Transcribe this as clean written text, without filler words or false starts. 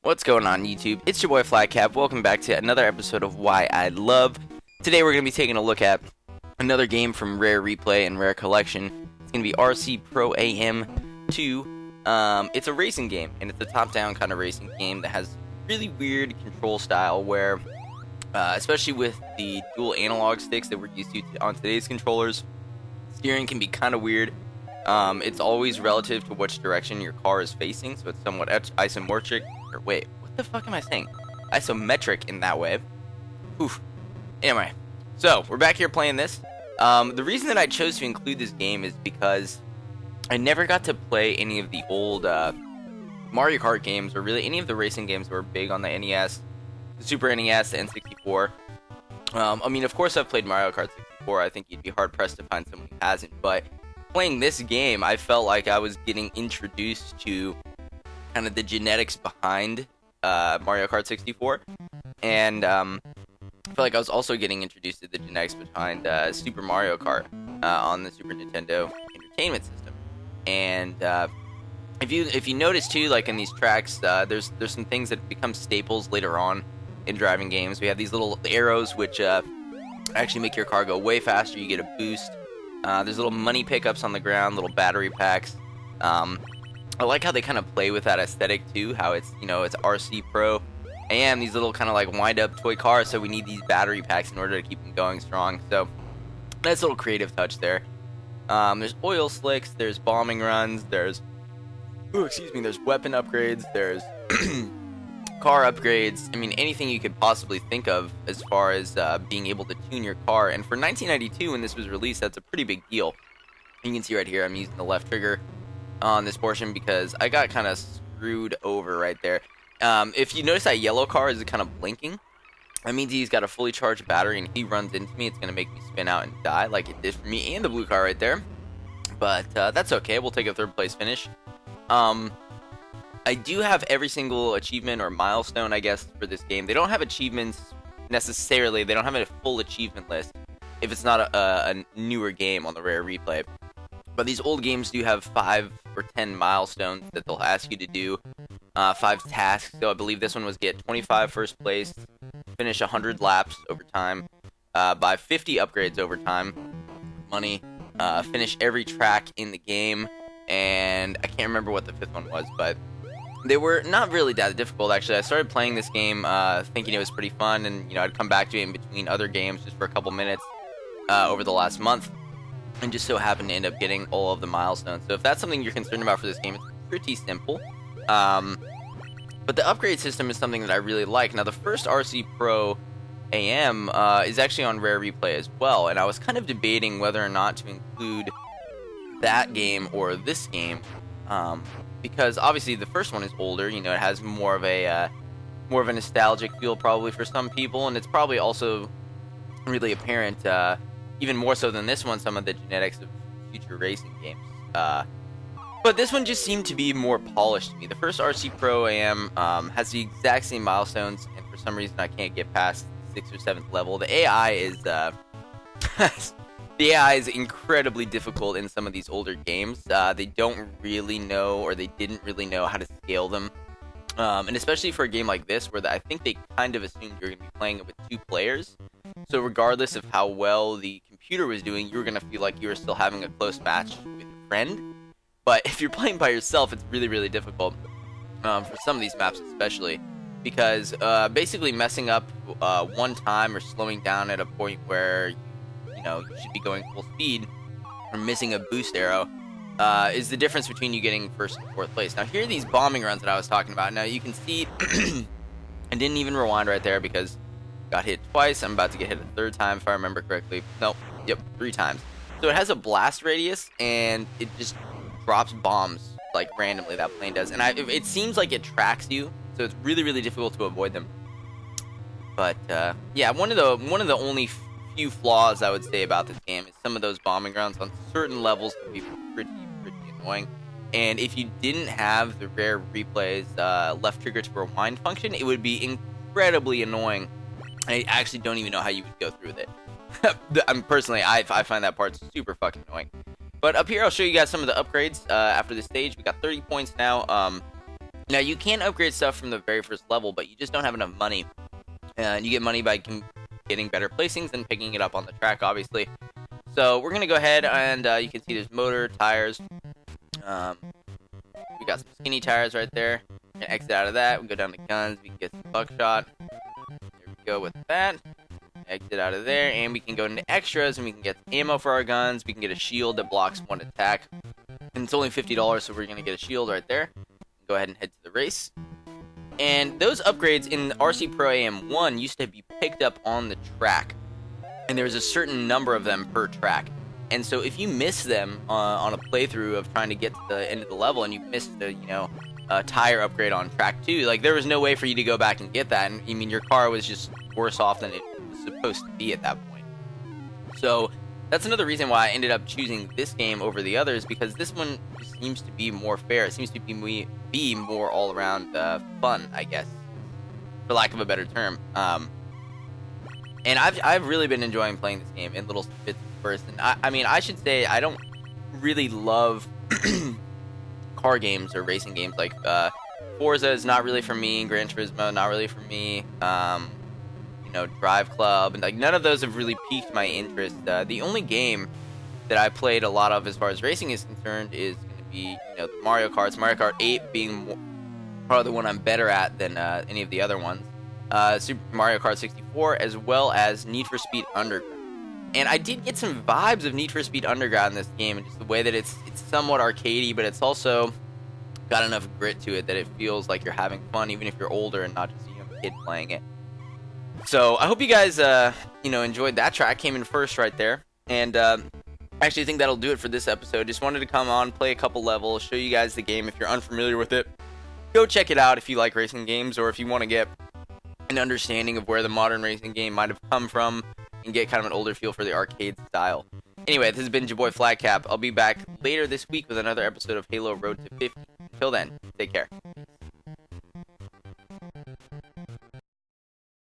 What's going on YouTube? It's your boy Flycap. Welcome back to another episode of Why I Love. Today we're going to be taking a look at another game from Rare Replay and Rare Collection. It's going to be RC Pro AM 2. It's a racing game, and it's a top-down kind of racing game that has really weird control style where, especially with the dual analog sticks that we're used to on today's controllers, steering can be kind of weird. It's always relative to which direction your car is facing, so it's somewhat isometric. Or wait, what the fuck am I saying? Isometric in that way. Oof. Anyway, so we're back here playing this. The reason that I chose to include this game is because I never got to play any of the old Mario Kart games, or really any of the racing games that were big on the NES, the Super NES, the N64. I mean, of course I've played Mario Kart 64. I think you'd be hard-pressed to find someone who hasn't, but playing this game, I felt like I was getting introduced to kind of the genetics behind Mario Kart 64, and I felt like I was also getting introduced to the genetics behind Super Mario Kart on the Super Nintendo Entertainment System. And if you notice too, like in these tracks, there's some things that become staples later on in driving games. We have these little arrows which actually make your car go way faster. You get a boost. There's little money pickups on the ground, little battery packs. I like how they kind of play with that aesthetic too, how it's, it's RC Pro AM, these little kind of like wind up toy cars, so we need these battery packs in order to keep them going strong. So nice little creative touch there. There's oil slicks, there's bombing runs, there's weapon upgrades, there's car upgrades. I mean, anything you could possibly think of as far as being able to tune your car. And for 1992, when this was released, that's a pretty big deal. You can see right here, I'm using the left trigger on this portion because I got kind of screwed over right there. If you notice that yellow car is kind of blinking, that means he's got a fully charged battery, and if he runs into me, it's going to make me spin out and die like it did for me and the blue car right there. But that's okay. We'll take a third place finish. I do have every single achievement or milestone, I guess, for this game. They don't have achievements necessarily. They don't have a full achievement list if it's not a newer game on the Rare Replay. But these old games do have 5 or 10 milestones that they'll ask you to do, 5 tasks. So I believe this one was get 25 first place, finish 100 laps over time, buy 50 upgrades over time, money, finish every track in the game, and I can't remember what the 5th one was, but they were not really that difficult, actually. I started playing this game thinking it was pretty fun, and I'd come back to it in between other games just for a couple minutes over the last month, and just so happened to end up getting all of the milestones. So if that's something you're concerned about for this game, it's pretty simple. But the upgrade system is something that I really like. Now, the first RC Pro AM is actually on Rare Replay as well, and I was kind of debating whether or not to include that game or this game, because obviously the first one is older. It has more of a nostalgic feel probably for some people, and it's probably also really apparent, even more so than this one, some of the genetics of future racing games. But this one just seemed to be more polished to me. The first RC Pro AM has the exact same milestones, and for some reason I can't get past 6th or 7th level. The AI is the AI is incredibly difficult in some of these older games. They don't really know, or they didn't really know how to scale them. And especially for a game like this, where I think they kind of assumed you're going to be playing it with 2 players. So regardless of how well the computer was doing, you were going to feel like you were still having a close match with a friend. But if you're playing by yourself, it's really, really difficult, for some of these maps especially, because basically messing up one time or slowing down at a point where you should be going full speed, or missing a boost arrow, is the difference between you getting 1st and 4th place. Now, here are these bombing runs that I was talking about. Now, you can see I didn't even rewind right there because got hit twice. I'm about to get hit a 3rd time if I remember correctly. Nope. Yep, 3 times. So it has a blast radius, and it just drops bombs like randomly. That plane does, and it seems like it tracks you, so it's really, really difficult to avoid them. But yeah, one of the only few flaws I would say about this game is some of those bombing runs on certain levels can be pretty annoying. And if you didn't have the Rare Replay's left trigger to rewind function, it would be incredibly annoying. I actually don't even know how you would go through with it. Personally, I find that part super fucking annoying. But up here, I'll show you guys some of the upgrades after this stage. We got 30 points now. Now, you can upgrade stuff from the very first level, but you just don't have enough money. And you get money by getting better placings and picking it up on the track, obviously. So we're going to go ahead and you can see there's motor, tires. We got some skinny tires right there. We're going to exit out of that. We go down to guns. We can get some buckshot. There we go with that. Exit out of there. And we can go into extras and we can get ammo for our guns. We can get a shield that blocks one attack. And it's only $50, so we're going to get a shield right there. Go ahead and head to the race. And those upgrades in RC Pro AM 1 used to be picked up on the track. And there was a certain number of them per track. And so if you miss them on a playthrough of trying to get to the end of the level and you missed the, tire upgrade on track 2, like there was no way for you to go back and get that. And I mean, your car was just worse off than it was supposed to be at that point. So that's another reason why I ended up choosing this game over the others, because this one seems to be more fair. It seems to be more all-around fun, I guess, for lack of a better term. And I've really been enjoying playing this game in little bits first. And I mean, I should say I don't really love car games or racing games. Like Forza is not really for me. Gran Turismo, not really for me. Drive Club, and like none of those have really piqued my interest. The only game that I played a lot of as far as racing is concerned is going to be the Mario Karts. Mario Kart 8 being probably the one I'm better at than any of the other ones. Super Mario Kart 64, as well as Need for Speed Underground. And I did get some vibes of Need for Speed Underground in this game, and just the way that it's somewhat arcadey, but it's also got enough grit to it that it feels like you're having fun, even if you're older and not just a young kid playing it. So I hope you guys, enjoyed that track. Came in first right there. And I actually think that'll do it for this episode. Just wanted to come on, play a couple levels, show you guys the game. If you're unfamiliar with it, go check it out if you like racing games, or if you want to get an understanding of where the modern racing game might have come from and get kind of an older feel for the arcade style. Anyway, this has been your boy Flatcap. I'll be back later this week with another episode of Halo Road to 50. Until then, take care.